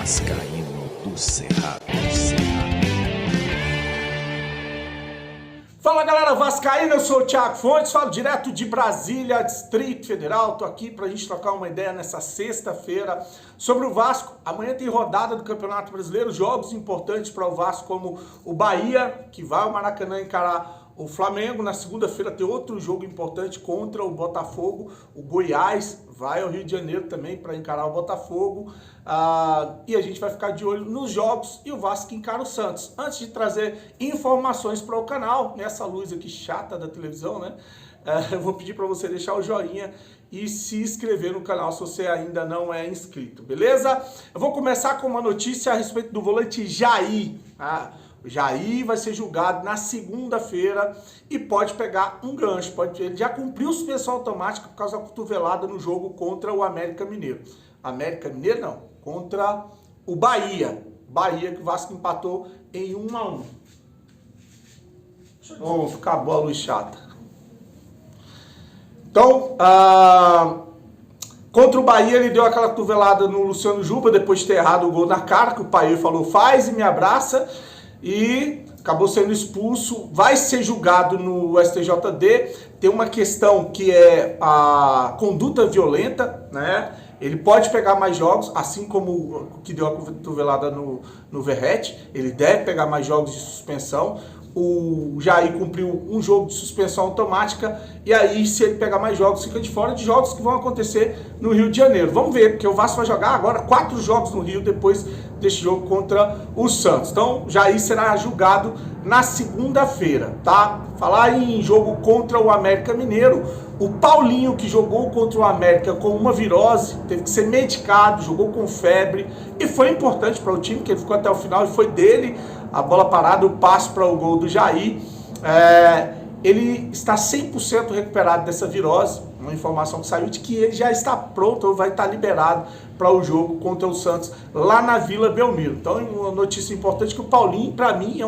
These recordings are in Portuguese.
Vascaíno do Cerrado. Fala galera vascaína, eu sou o Thiago Fontes, falo direto de Brasília, Distrito Federal. Tô aqui pra gente trocar uma ideia nessa sexta-feira sobre o Vasco. Amanhã tem rodada do Campeonato Brasileiro, jogos importantes para o Vasco, como o Bahia, que vai ao Maracanã encarar o Flamengo. Na segunda-feira tem outro jogo importante contra o Botafogo. O Goiás vai ao Rio de Janeiro também para encarar o Botafogo. E a gente vai ficar de olho nos jogos e o Vasco encara o Santos. Antes de trazer informações para o canal, nessa luz aqui chata da televisão, né? Eu vou pedir para você deixar o joinha e se inscrever no canal se você ainda não é inscrito, beleza? Eu vou começar com uma notícia a respeito do volante Jair. O Jair vai ser julgado na segunda-feira e pode pegar um gancho. Ele já cumpriu suspensão automática por causa da cotovelada no jogo contra o América Mineiro. América Mineiro não, contra o Bahia. Bahia que o Vasco empatou em 1-1. Vamos ficar boa luz chata. Então, contra o Bahia ele deu aquela cotovelada no Luciano Juba depois de ter errado o gol na cara, que o Paê falou faz e me abraça. E acabou sendo expulso, vai ser julgado no STJD. Tem uma questão que é a conduta violenta, né? Ele pode pegar mais jogos, assim como o que deu a cotovelada no Verrete, ele deve pegar mais jogos de suspensão. O Jair cumpriu um jogo de suspensão automática e aí, se ele pegar mais jogos, fica de fora de jogos que vão acontecer no Rio de Janeiro. Vamos ver, porque o Vasco vai jogar agora 4 jogos no Rio depois desse jogo contra o Santos. Então, Jair será julgado na segunda-feira, tá? Falar em jogo contra o América Mineiro, o Paulinho, que jogou contra o América com uma virose, teve que ser medicado, jogou com febre e foi importante para o time, que ele ficou até o final e foi dele a bola parada, o passe para o gol do Jair. Ele está 100% recuperado dessa virose, uma informação que saiu de que ele já está pronto ou vai estar liberado para o jogo contra o Santos lá na Vila Belmiro. Então, uma notícia importante que o Paulinho, para mim,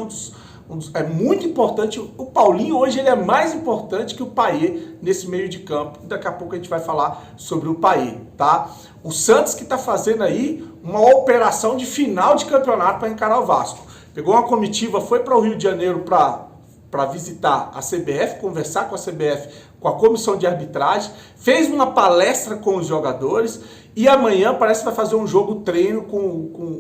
é muito importante. O Paulinho hoje ele é mais importante que o Paê nesse meio de campo. Daqui a pouco a gente vai falar sobre o Paê, tá? O Santos que está fazendo aí uma operação de final de campeonato para encarar o Vasco. Pegou uma comitiva, foi para o Rio de Janeiro para visitar a CBF, conversar com a CBF, com a comissão de arbitragem, fez uma palestra com os jogadores e amanhã parece que vai fazer um jogo treino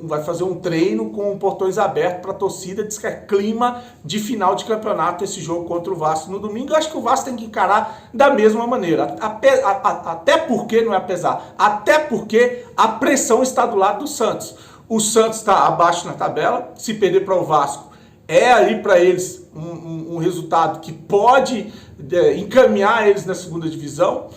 vai fazer um treino com portões abertos para a torcida. Diz que é clima de final de campeonato esse jogo contra o Vasco no domingo. Eu acho que o Vasco tem que encarar da mesma maneira, até porque não é apesar, até porque a pressão está do lado do Santos. O Santos está abaixo na tabela, se perder para o Vasco é aí para eles um resultado que pode encaminhar eles na segunda divisão.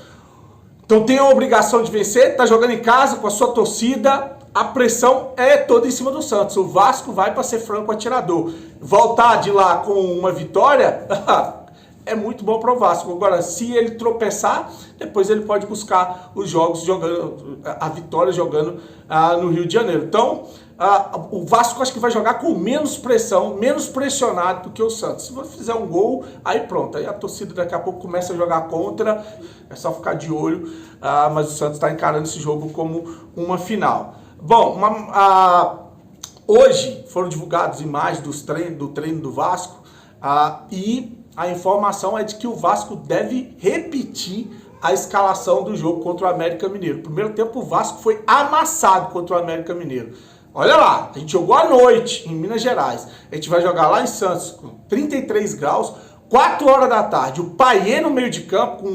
Então tem a obrigação de vencer, está jogando em casa com a sua torcida, a pressão é toda em cima do Santos. O Vasco vai para ser franco atirador. Voltar de lá com uma vitória é muito bom para o Vasco. Agora, se ele tropeçar, depois ele pode buscar os jogos jogando, a vitória jogando no Rio de Janeiro. Então, o Vasco acho que vai jogar com menos pressão, menos pressionado do que o Santos. Se você fizer um gol, aí pronto. Aí a torcida daqui a pouco começa a jogar contra, é só ficar de olho. Mas o Santos está encarando esse jogo como uma final. Bom, hoje foram divulgadas imagens do treino do Vasco e a informação é de que o Vasco deve repetir a escalação do jogo contra o América Mineiro. No primeiro tempo, o Vasco foi amassado contra o América Mineiro. Olha lá, a gente jogou à noite em Minas Gerais. A gente vai jogar lá em Santos com 33 graus, 4 horas da tarde. O Paê no meio de campo,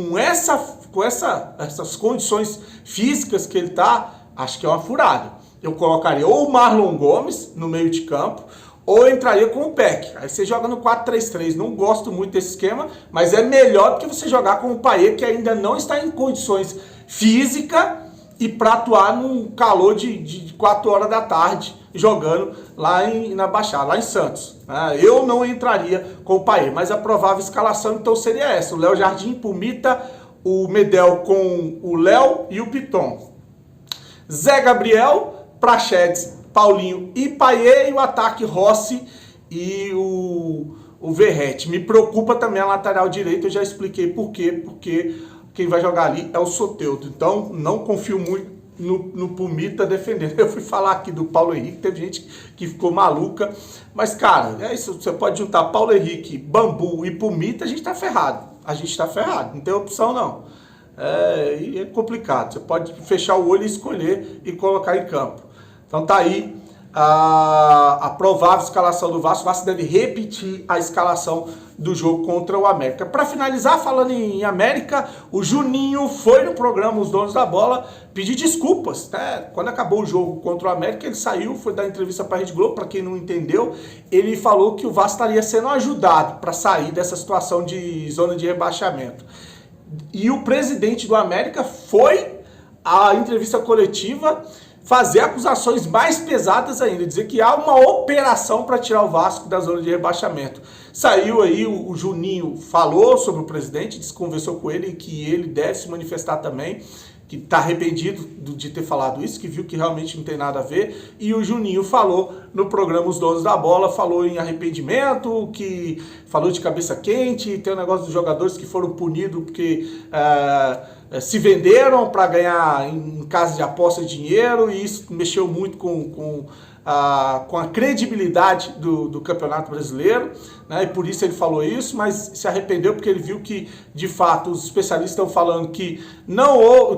com essas condições físicas que ele tá, acho que é uma furada. Eu colocaria ou o Marlon Gomes no meio de campo, ou entraria com o Peck. Aí você joga no 4-3-3. Não gosto muito desse esquema, mas é melhor do que você jogar com o Paê, que ainda não está em condições físicas e para atuar num calor de 4 horas da tarde, jogando lá na Baixada, lá em Santos. Eu não entraria com o Paê, mas a provável escalação então seria essa. O Léo Jardim, Pumita, o Medel com o Léo e o Piton. Zé Gabriel, Praxedes, Paulinho e Paê, e o ataque Rossi e o Verrete. Me preocupa também a lateral direita, eu já expliquei por quê, porque quem vai jogar ali é o Soteldo. Então não confio muito no Pumita defendendo. Eu fui falar aqui do Paulo Henrique, teve gente que ficou maluca, mas cara, é isso, você pode juntar Paulo Henrique, Bambu e Pumita, a gente tá ferrado. A gente tá ferrado, não tem opção não. E é complicado, você pode fechar o olho e escolher e colocar em campo. Então tá aí a provável escalação do Vasco. O Vasco deve repetir a escalação do jogo contra o América. Para finalizar, falando em América, o Juninho foi no programa Os Donos da Bola pedir desculpas, né? Quando acabou o jogo contra o América, ele saiu, foi dar entrevista para a Rede Globo. Para quem não entendeu, ele falou que o Vasco estaria sendo ajudado para sair dessa situação de zona de rebaixamento. E o presidente do América foi à entrevista coletiva fazer acusações mais pesadas ainda, dizer que há uma operação para tirar o Vasco da zona de rebaixamento. Saiu aí, o Juninho falou sobre o presidente, conversou com ele que ele deve se manifestar também, que está arrependido de ter falado isso, que viu que realmente não tem nada a ver, e o Juninho falou no programa Os Donos da Bola, falou em arrependimento, que falou de cabeça quente, tem o negócio dos jogadores que foram punidos porque se venderam para ganhar em casa de aposta dinheiro, e isso mexeu muito com a credibilidade do Campeonato Brasileiro, né? E por isso ele falou isso, mas se arrependeu porque ele viu que, de fato, os especialistas estão falando que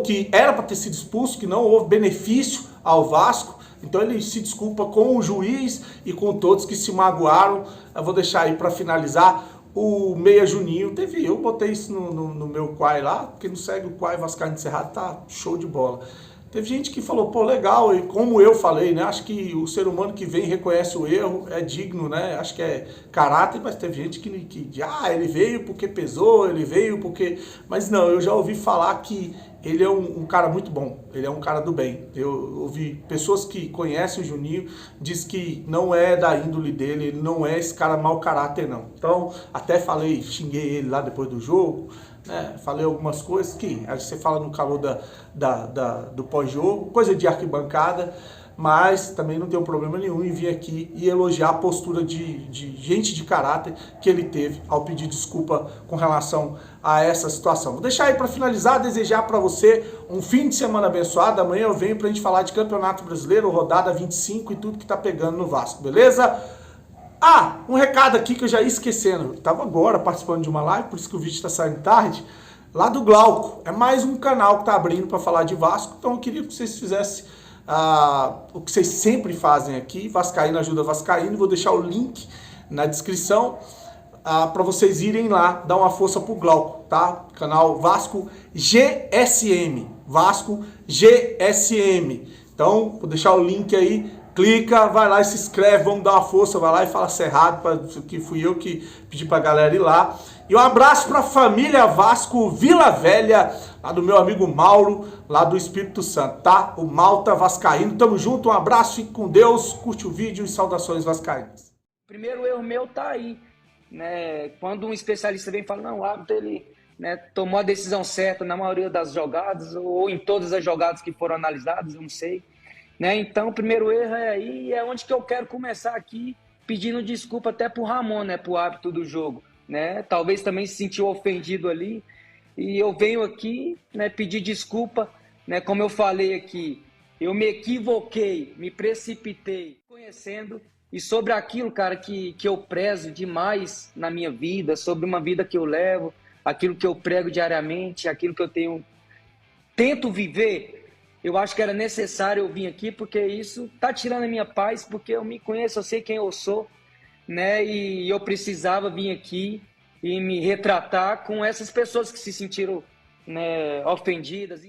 que era para ter sido expulso, que não houve benefício ao Vasco. Então ele se desculpa com o juiz e com todos que se magoaram. Eu vou deixar aí para finalizar o Meia Juninho. Eu botei isso no meu quai lá, quem não segue o quai Vascaíno Cerrado tá show de bola. Teve gente que falou, pô, legal, e como eu falei, né, acho que o ser humano que vem e reconhece o erro é digno, né, acho que é caráter, mas teve gente que ele veio porque pesou, ele veio porque... Mas não, eu já ouvi falar que ele é um cara muito bom, ele é um cara do bem. Eu ouvi pessoas que conhecem o Juninho, diz que não é da índole dele, ele não é esse cara mau caráter, não. Então, até xinguei ele lá depois do jogo, né? Falei algumas coisas que você fala no calor do pós-jogo, coisa de arquibancada, mas também não tenho problema nenhum em vir aqui e elogiar a postura de gente de caráter que ele teve ao pedir desculpa com relação a essa situação. Vou deixar aí para finalizar, desejar para você um fim de semana abençoado. Amanhã eu venho para a gente falar de Campeonato Brasileiro, rodada 25 e tudo que tá pegando no Vasco, beleza? Um recado aqui que eu já ia esquecendo. Eu tava agora participando de uma live, por isso que o vídeo está saindo tarde, lá do Glauco. É mais um canal que tá abrindo para falar de Vasco, então eu queria que vocês fizessem o que vocês sempre fazem aqui, Vascaíno Ajuda Vascaíno. Vou deixar o link na descrição para vocês irem lá, dar uma força pro Glauco, tá? Canal Vasco GSM, Vasco GSM. Então, vou deixar o link aí, clica, vai lá e se inscreve, vamos dar uma força, vai lá e fala Cerrado, que fui eu que pedi pra galera ir lá. E um abraço pra família Vasco Vila Velha, lá do meu amigo Mauro, lá do Espírito Santo, tá? O Malta Vascaíno, tamo junto, um abraço, fique com Deus, curte o vídeo e saudações vascaínas. Primeiro erro meu tá aí, né? Quando um especialista vem e fala, não, o árbitro ele, né, tomou a decisão certa na maioria das jogadas, ou em todas as jogadas que foram analisadas, eu não sei. Né? Então, o primeiro erro é aí, é onde que eu quero começar aqui, pedindo desculpa até pro Ramon, né, pro árbitro do jogo, né? Talvez também se sentiu ofendido ali, e eu venho aqui, né, pedir desculpa, né, como eu falei aqui, eu me equivoquei, me precipitei, conhecendo, e sobre aquilo, cara, que eu prezo demais na minha vida, sobre uma vida que eu levo, aquilo que eu prego diariamente, aquilo que eu tento viver. Eu acho que era necessário eu vir aqui, porque isso tá tirando a minha paz, porque eu me conheço, eu sei quem eu sou, né? E eu precisava vir aqui e me retratar com essas pessoas que se sentiram, né, ofendidas.